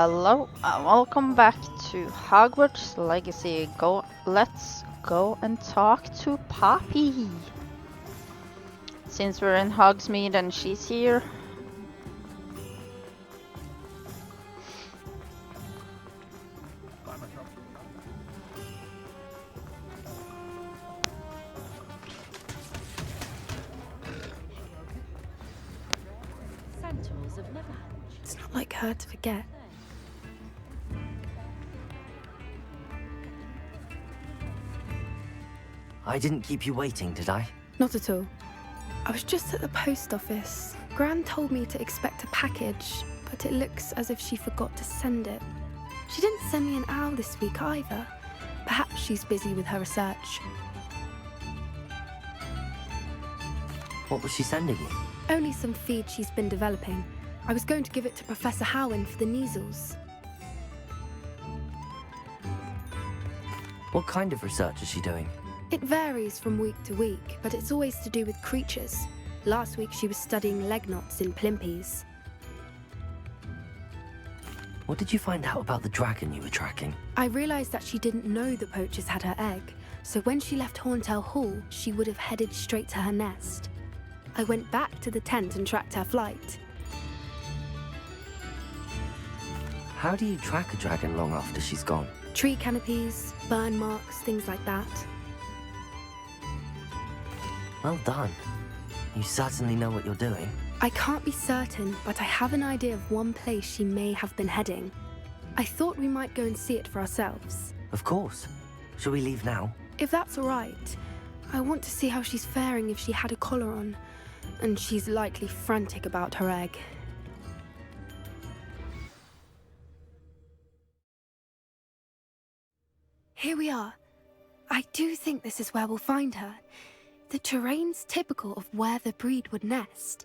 Hello, and welcome back to Hogwarts Legacy. Let's go and talk to Poppy. Since we're in Hogsmeade and she's here. It's not like her to forget. I didn't keep you waiting, did I? Not at all. I was just at the post office. Gran told me to expect a package, but it looks as if she forgot to send it. She didn't send me an owl this week either. Perhaps she's busy with her research. What was she sending you? Only some feed she's been developing. I was going to give it to Professor Howin for the measles. What kind of research is she doing? It varies from week to week, but it's always to do with creatures. Last week she was studying leg knots in Plimpies. What did you find out about the dragon you were tracking? I realised that she didn't know the poachers had her egg, so when she left Horntail Hall, she would have headed straight to her nest. I went back to the tent and tracked her flight. How do you track a dragon long after she's gone? Tree canopies, burn marks, things like that. Well done. You certainly know what you're doing. I can't be certain, but I have an idea of one place she may have been heading. I thought we might go and see it for ourselves. Of course. Shall we leave now? If that's all right. I want to see how she's faring if she had a collar on. And she's likely frantic about her egg. Here we are. I do think this is where we'll find her. The terrain's typical of where the breed would nest.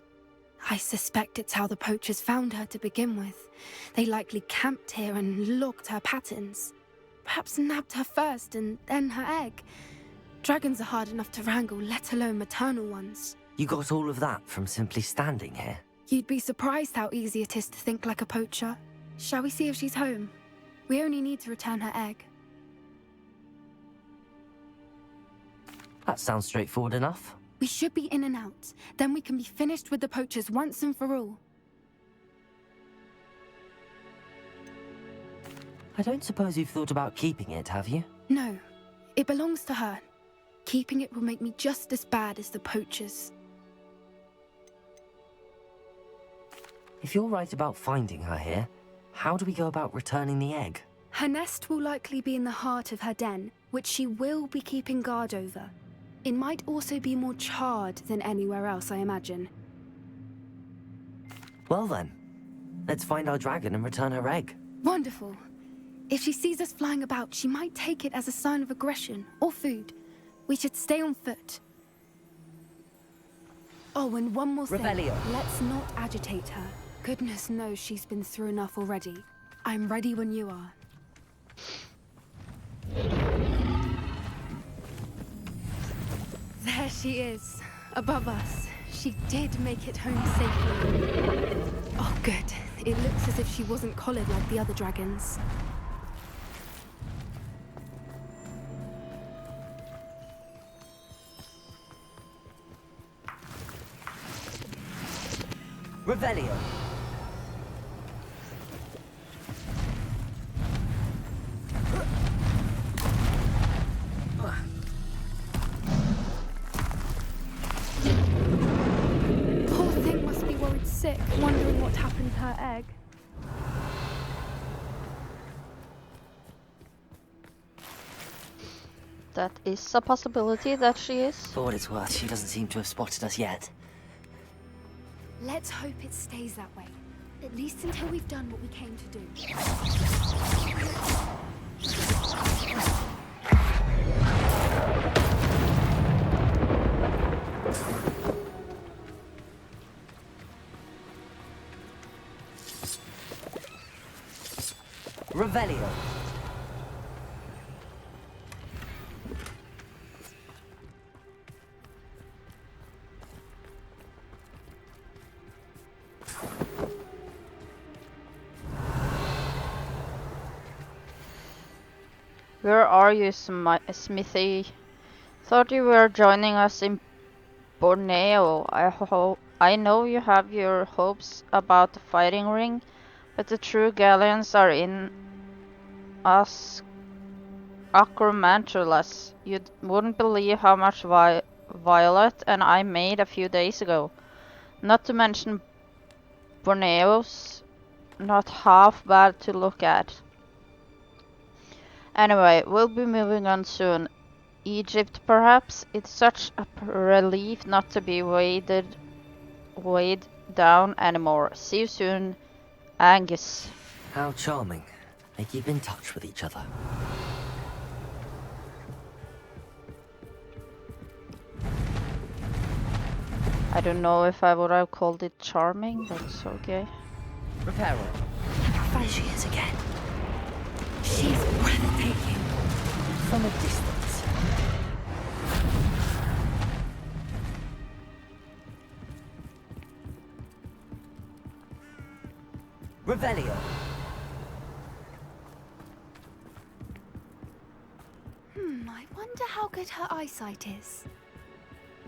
I suspect it's how the poachers found her to begin with. They likely camped here and logged her patterns. Perhaps nabbed her first and then her egg. Dragons are hard enough to wrangle, let alone maternal ones. You got all of that from simply standing here? You'd be surprised how easy it is to think like a poacher. Shall we see if she's home? We only need to return her egg. That sounds straightforward enough. We should be in and out. Then we can be finished with the poachers once and for all. I don't suppose you've thought about keeping it, have you? No. It belongs to her. Keeping it will make me just as bad as the poachers. If you're right about finding her here, how do we go about returning the egg? Her nest will likely be in the heart of her den, which she will be keeping guard over. It might also be more charred than anywhere else, I imagine. Well then, let's find our dragon and return her egg. Wonderful. If she sees us flying about, she might take it as a sign of aggression or food. We should stay on foot. Oh, and one more thing. Revelio. Let's not agitate her. Goodness knows she's been through enough already. I'm ready when you are. There she is, above us. She did make it home safely. Oh, good. It looks as if she wasn't collared like the other dragons. Revelio. Poor thing must be worried sick, wondering what happened to her egg. That is a possibility that she is. For what it's worth, she doesn't seem to have spotted us yet. Let's hope it stays that way. At least until we've done what we came to do. Revelio. Where are you, Smithy? Thought you were joining us in Borneo. I know you have your hopes about the fighting ring, but the true galleons are in us Acromantulas. You wouldn't believe how much Violet and I made a few days ago. Not to mention Borneo's not half bad to look at. Anyway, we'll be moving on soon. Egypt, perhaps? It's such a relief not to be weighed down anymore. See you soon, Angus. How charming. They keep in touch with each other. I don't know if I would have called it charming, but it's okay. Reparo. There she is again. She's breathtaking. From a distance. Revelio. I wonder how good her eyesight is.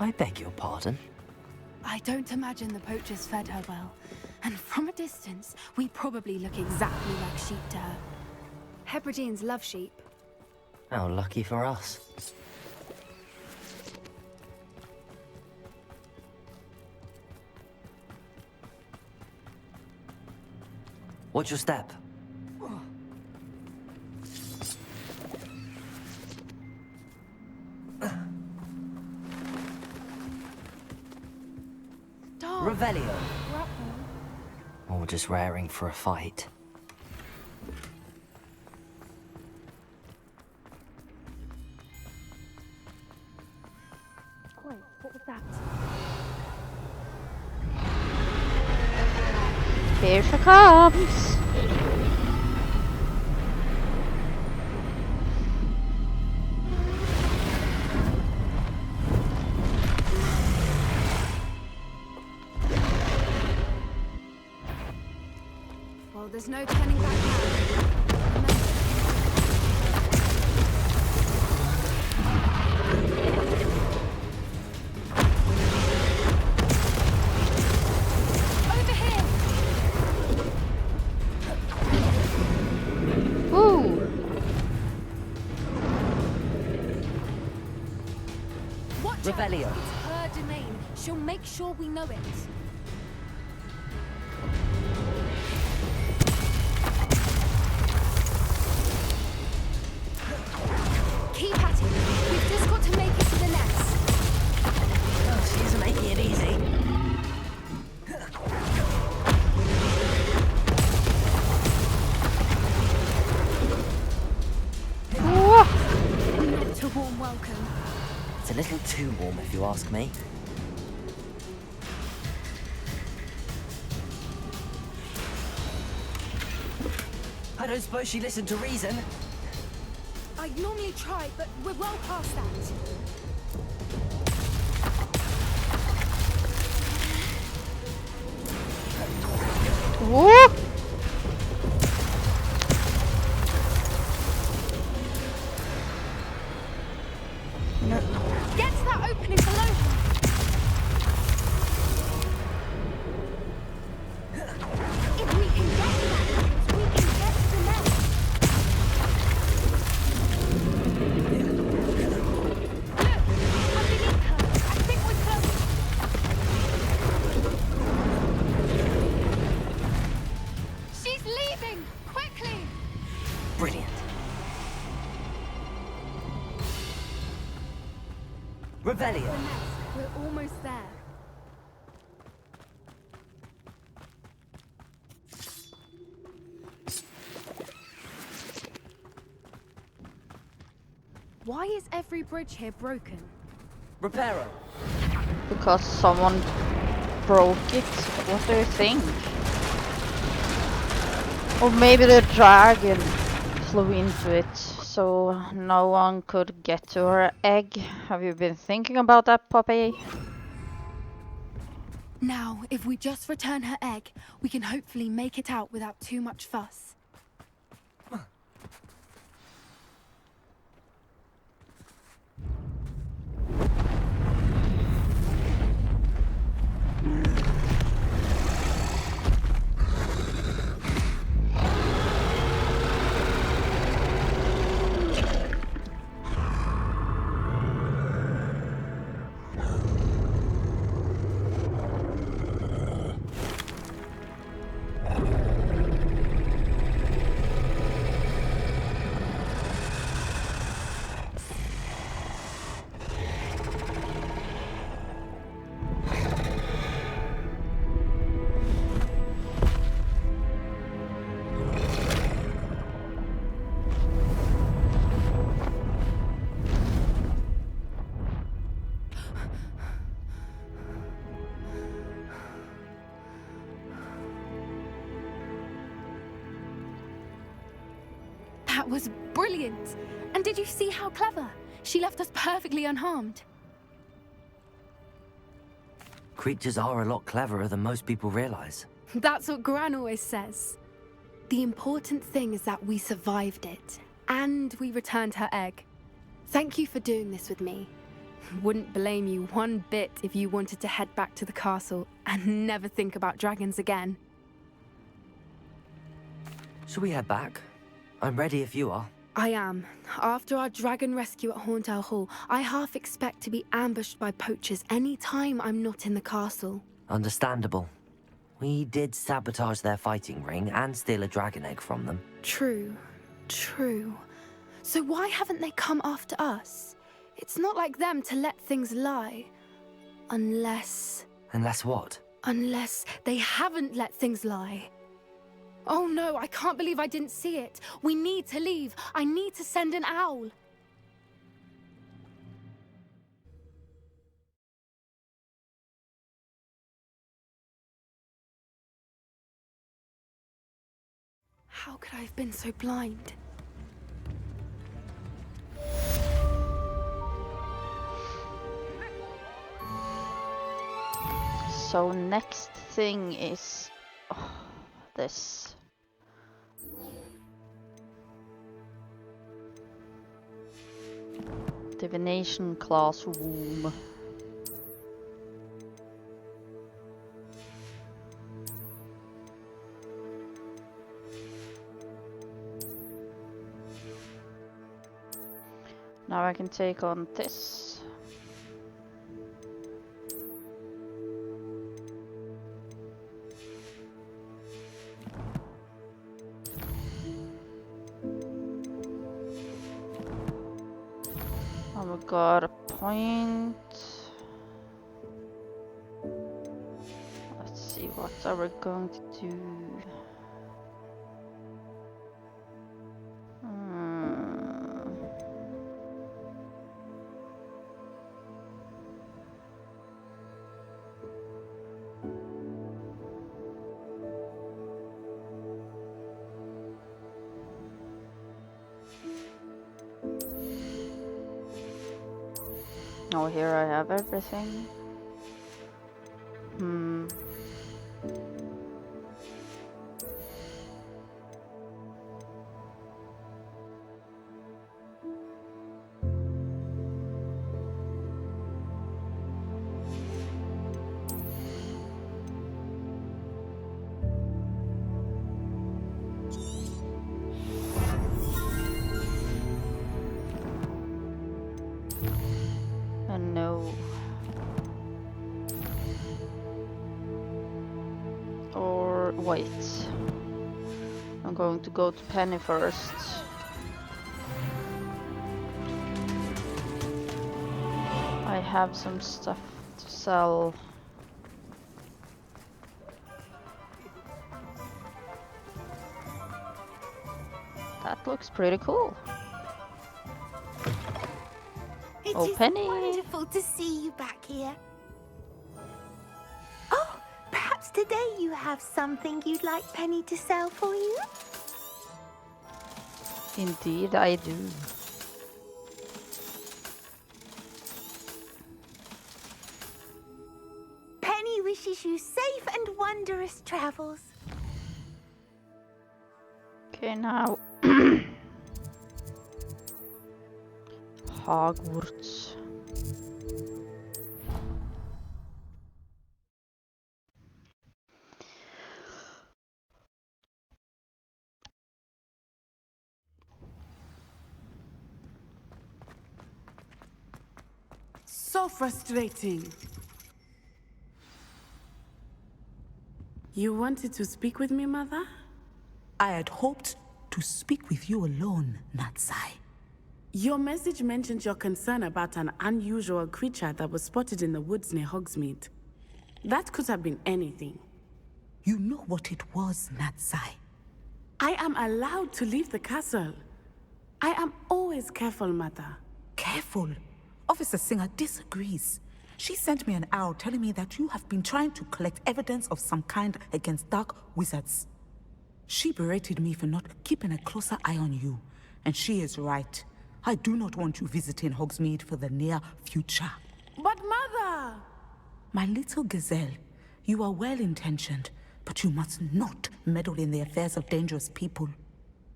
I beg your pardon? I don't imagine the poachers fed her well. And from a distance, we probably look exactly like sheep to her. Hebrideans love sheep. How lucky for us. Watch your step. Revelio. Or just raring for a fight. Wait, what was that? Here she comes! Well, there's no turning back now. Over here! Ooh! Watch Revelio. out. It's her domain. She'll make sure we know it. Keep at it. We've just got to make it to the nest. Oh, she isn't making it easy. Not a warm welcome. It's a little too warm if you ask me. I don't suppose she listened to reason. I'd normally try, but we're well past that. Woo! Get to that opening below her. If we can get to that entrance, we can get to the nest. Look! Underneath her. I think we're close. She's leaving! Quickly! Brilliant. Revelio. The nest. We're almost there. Why is every bridge here broken? Reparo. Because someone broke it. What do you think? Or maybe the dragon flew into it, so no one could get to her egg. Have you been thinking about that, Poppy? Now, if we just return her egg, we can hopefully make it out without too much fuss. That was brilliant! And did you see how clever? She left us perfectly unharmed. Creatures are a lot cleverer than most people realize. That's what Gran always says. The important thing is that we survived it, and we returned her egg. Thank you for doing this with me. Wouldn't blame you one bit if you wanted to head back to the castle and never think about dragons again. Should we head back? I'm ready if you are. I am. After our dragon rescue at Hauntel Hall, I half expect to be ambushed by poachers any time I'm not in the castle. Understandable. We did sabotage their fighting ring and steal a dragon egg from them. True. So why haven't they come after us? It's not like them to let things lie. Unless what? Unless they haven't let things lie. Oh no, I can't believe I didn't see it. We need to leave. I need to send an owl. How could I have been so blind? So next thing is this. Divination classroom. Now I can take on this. Oh, we got a point. Let's see, what are we going to do? Oh, here I have everything. No. Or wait. I'm going to go to Penny first. I have some stuff to sell. That looks pretty cool. It is Penny. wonderful to see you back here. Oh, perhaps today you have something you'd like Penny to sell for you? Indeed, I do. Penny wishes you safe and wondrous travels. Okay, now. Hogwarts. So frustrating. You wanted to speak with me, Mother? I had hoped to speak with you alone, Natsai. Your message mentioned your concern about an unusual creature that was spotted in the woods near Hogsmeade. That could have been anything. You know what it was, Natsai. I am allowed to leave the castle. I am always careful, Mother. Careful. Officer Singer disagrees. She sent me an owl telling me that you have been trying to collect evidence of some kind against dark wizards. She berated me for not keeping a closer eye on you, And she is right. I do not want you visiting Hogsmeade for the near future. But Mother! My little gazelle, you are well-intentioned, but you must not meddle in the affairs of dangerous people.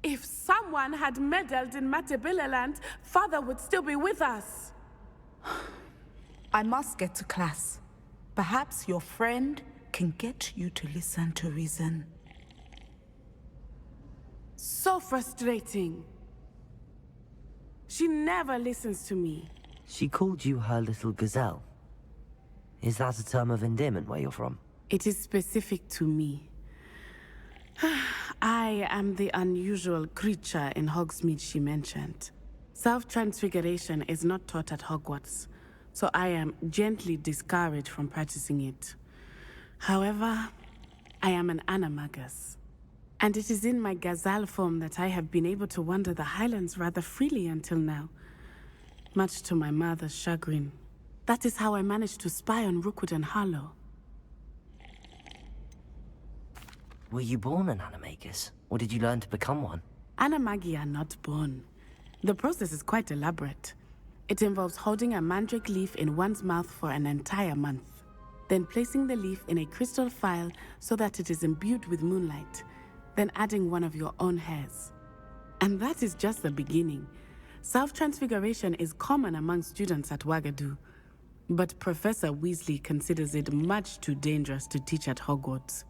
If someone had meddled in Matabeleland, Father would still be with us. I must get to class. Perhaps your friend can get you to listen to reason. So frustrating. She never listens to me. She called you her little gazelle. Is that a term of endearment where you're from? It is specific to me. I am the unusual creature in Hogsmeade she mentioned. Self-transfiguration is not taught at Hogwarts, so I am gently discouraged from practicing it. However, I am an animagus, and it is in my gazelle form that I have been able to wander the Highlands rather freely until now, much to my mother's chagrin. That is how I managed to spy on Rookwood and Harlow. Were you born an animagus, or did you learn to become one? Animagi are not born. The process is quite elaborate. It involves holding a mandrake leaf in one's mouth for an entire month, then placing the leaf in a crystal phial so that it is imbued with moonlight, then adding one of your own hairs. And that is just the beginning. Self-transfiguration is common among students at Wagadu, but Professor Weasley considers it much too dangerous to teach at Hogwarts.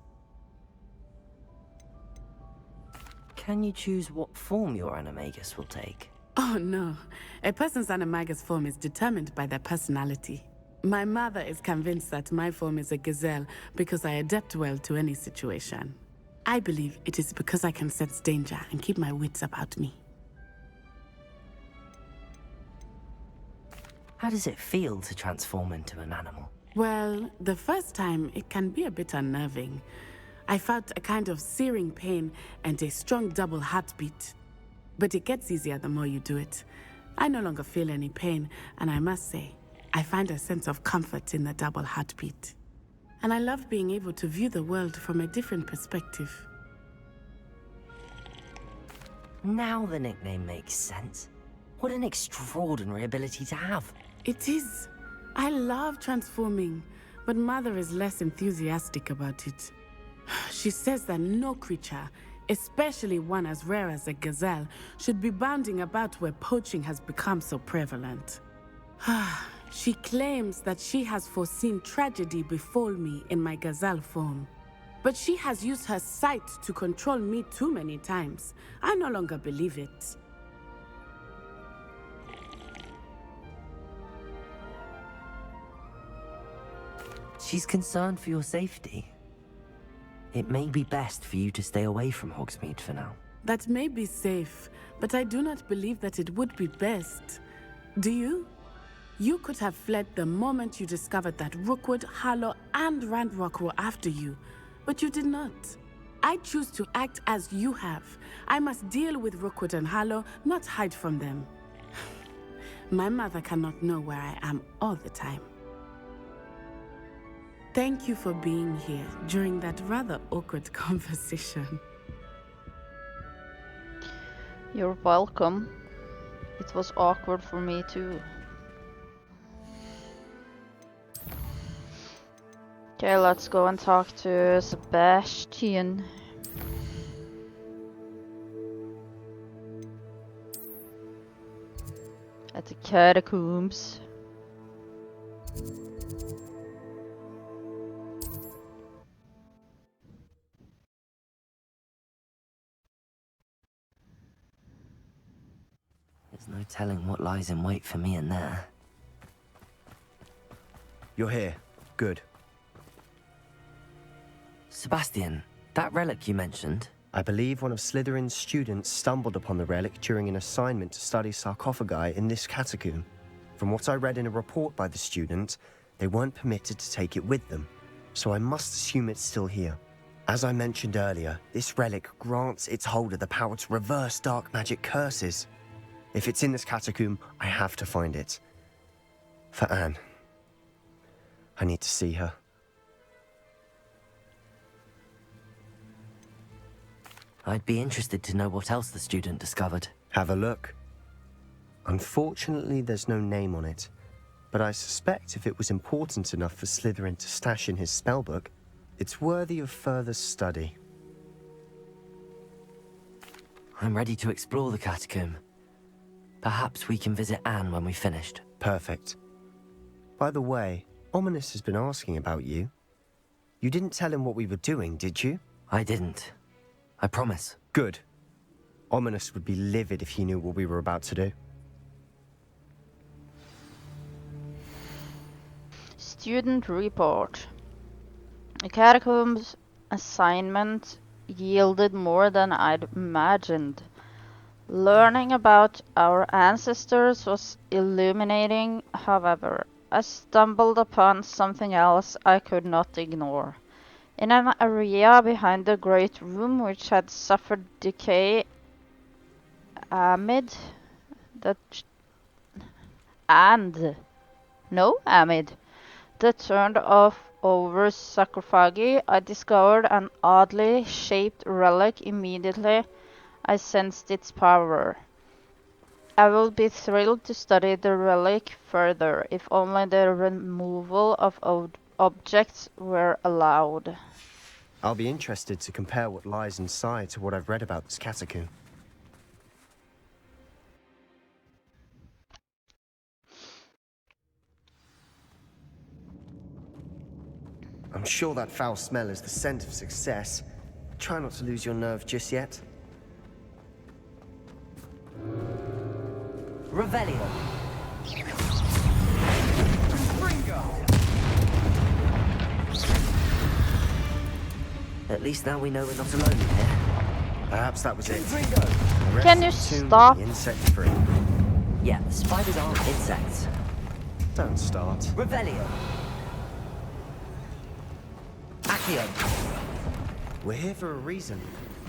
Can you choose what form your animagus will take? Oh no, a person's animagus form is determined by their personality. My mother is convinced that my form is a gazelle because I adapt well to any situation. I believe it is because I can sense danger and keep my wits about me. How does it feel to transform into an animal? Well, the first time it can be a bit unnerving. I felt a kind of searing pain and a strong double heartbeat. But it gets easier the more you do it. I no longer feel any pain, and I must say, I find a sense of comfort in the double heartbeat. And I love being able to view the world from a different perspective. Now the nickname makes sense. What an extraordinary ability to have. It is. I love transforming, but Mother is less enthusiastic about it. She says that no creature, especially one as rare as a gazelle, should be bounding about where poaching has become so prevalent. She claims that she has foreseen tragedy befall me in my gazelle form. But she has used her sight to control me too many times. I no longer believe it. She's concerned for your safety. It may be best for you to stay away from Hogsmeade for now. That may be safe, but I do not believe that it would be best. Do you? You could have fled the moment you discovered that Rookwood, Harlow, and Ranrock were after you, but you did not. I choose to act as you have. I must deal with Rookwood and Harlow, not hide from them. My mother cannot know where I am all the time. Thank you for being here during that rather awkward conversation. You're welcome. It was awkward for me too. Okay, let's go and talk to Sebastian. At the catacombs. There's no telling what lies in wait for me in there. You're here. Good. Sebastian, that relic you mentioned, I believe one of Slytherin's students stumbled upon the relic during an assignment to study sarcophagi in this catacomb. From what I read in a report by the student, they weren't permitted to take it with them, so I must assume it's still here. As I mentioned earlier, this relic grants its holder the power to reverse dark magic curses. If it's in this catacomb, I have to find it. For Anne. I need to see her. I'd be interested to know what else the student discovered. Have a look. Unfortunately, there's no name on it, but I suspect if it was important enough for Slytherin to stash in his spellbook, it's worthy of further study. I'm ready to explore the catacomb. Perhaps we can visit Anne when we've finished. Perfect. By the way, Ominous has been asking about you. You didn't tell him what we were doing, did you? I didn't. I promise. Good. Ominous would be livid if he knew what we were about to do. Student report. The catacombs assignment yielded more than I'd imagined. Learning about our ancestors was illuminating, however. I stumbled upon something else I could not ignore. In an area behind the great room which had suffered decay, Amid the turned off over sarcophagi, I discovered an oddly shaped relic immediately. I sensed its power. I will be thrilled to study the relic further, if only the removal of objects were allowed. I'll be interested to compare what lies inside to what I've read about this catacomb. I'm sure that foul smell is the scent of success. Try not to lose your nerve just yet. Revelio. At least now we know we're not alone in here. Perhaps that was it. Can you stop? Insect-free. Yeah, spiders aren't insects. Don't start. Revelio. Accio. We're here for a reason.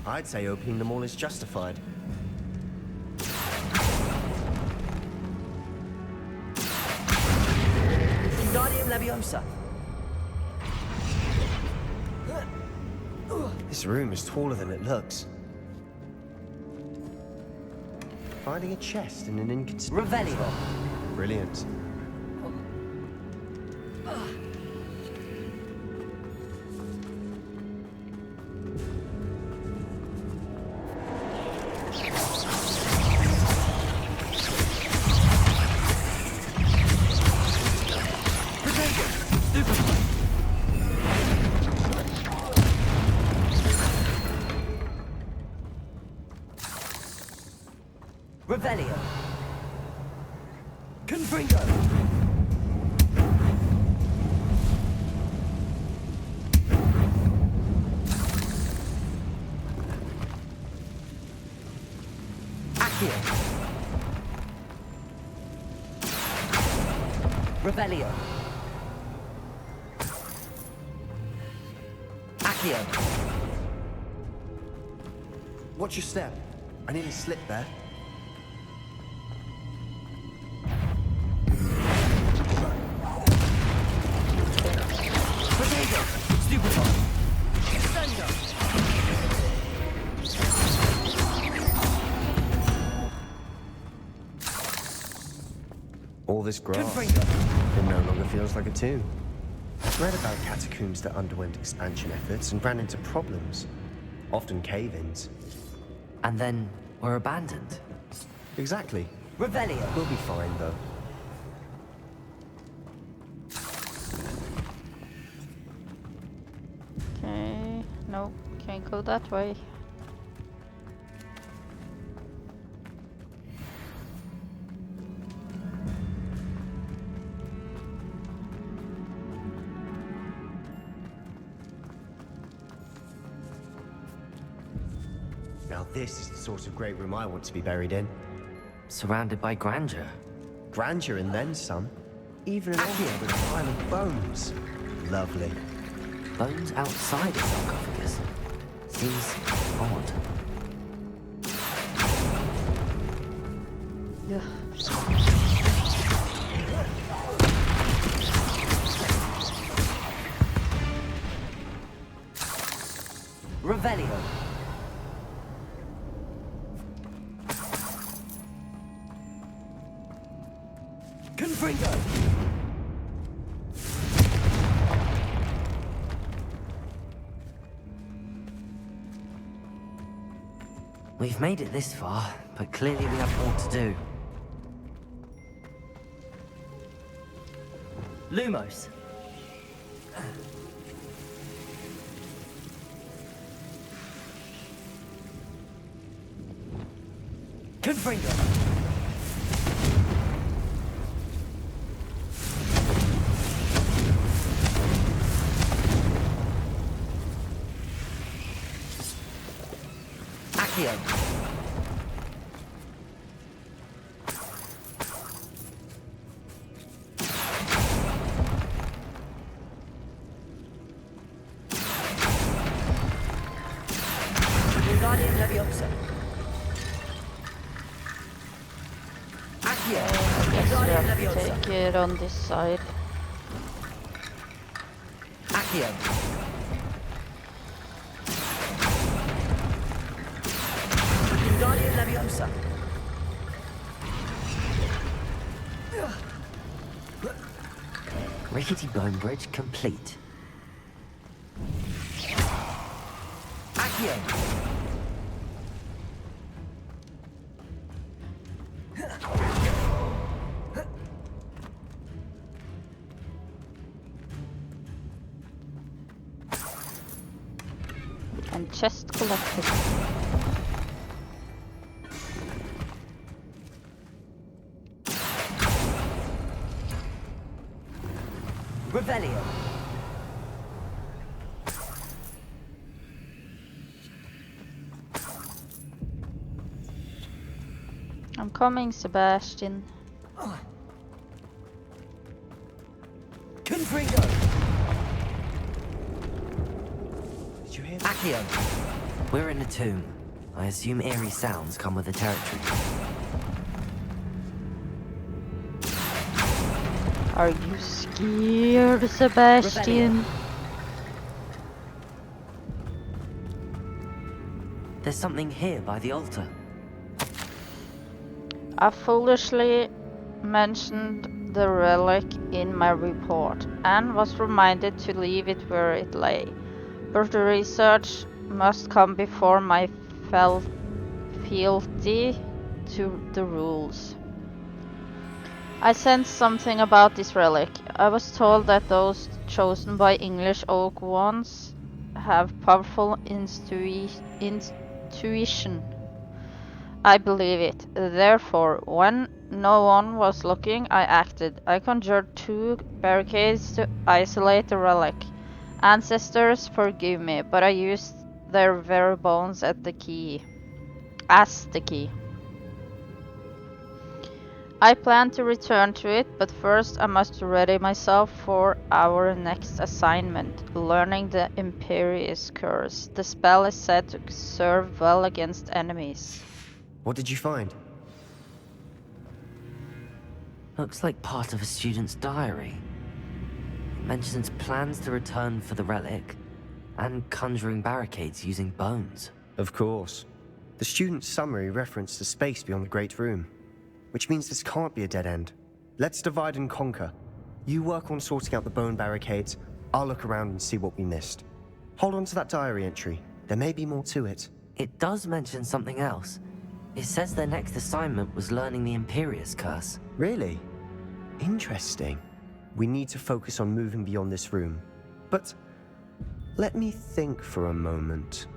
I'd say opening them all is justified. Wingardium Leviosa. This room is taller than it looks. Finding a chest in an inconspicuous Revelio. spot. Brilliant. Revelio. Confringo. Accio. Revelio. Accio. Watch your step. I nearly slipped there. All this grass, it no longer feels like a tomb. I've read about catacombs that underwent expansion efforts and ran into problems, often cave-ins. And then we're abandoned. Exactly. Revelio. We'll be fine, though. Okay, no, can't go that way. Now this is the sort of great room I want to be buried in. Surrounded by grandeur. Grandeur and then some. Even an altar with a pile of bones. Lovely. Bones outside a sarcophagus. Seems odd. Revelio. Confringo! We've made it this far, but clearly we have more to do. Lumos. Confringo. Accio. Wingardium Leviosa. Accio. I guess we Wingardium have to Leviosa. take it on this side. Accio. Wingardium Leviosa. Rickety bone bridge complete. Accio. And chest collected. Revelio. I'm coming, Sebastian. Confringo. Did you hear that? Accio. We're in a tomb. I assume eerie sounds come with the territory. Are you scared, Sebastian? There's something here by the altar. I foolishly mentioned the relic in my report and was reminded to leave it where it lay. But the research must come before my fealty to the rules. I sensed something about this relic. I was told that those chosen by English Oak Ones have powerful intuition. I believe it. Therefore, when no one was looking, I acted. I conjured 2 barricades to isolate the relic. Ancestors, forgive me, but I used their very bones as the key. I plan to return to it, but first I must ready myself for our next assignment, learning the Imperious Curse. The spell is said to serve well against enemies. What did you find? Looks like part of a student's diary. It mentions plans to return for the relic and conjuring barricades using bones. Of course. The student's summary referenced the space beyond the Great Room, which means this can't be a dead end. Let's divide and conquer. You work on sorting out the bone barricades, I'll look around and see what we missed. Hold on to that diary entry. There may be more to it. It does mention something else. It says their next assignment was learning the Imperious Curse. Really? Interesting. We need to focus on moving beyond this room. But let me think for a moment.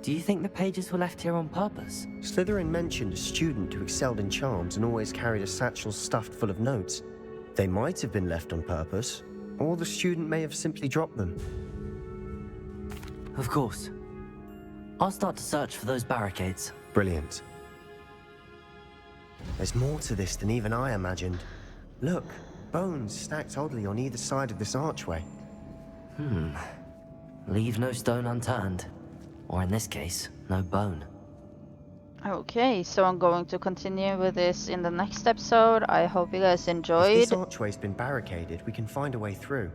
Do you think the pages were left here on purpose? Slytherin mentioned a student who excelled in charms and always carried a satchel stuffed full of notes. They might have been left on purpose, or the student may have simply dropped them. Of course. I'll start to search for those barricades. Brilliant. There's more to this than even I imagined. Look, bones stacked oddly on either side of this archway. Leave no stone unturned. Or in this case, no bone. Okay, so I'm going to continue with this in the next episode. I hope you guys If enjoyed. this archway's been barricaded, we can find a way through.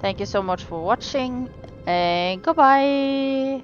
Thank you so much for watching, and goodbye!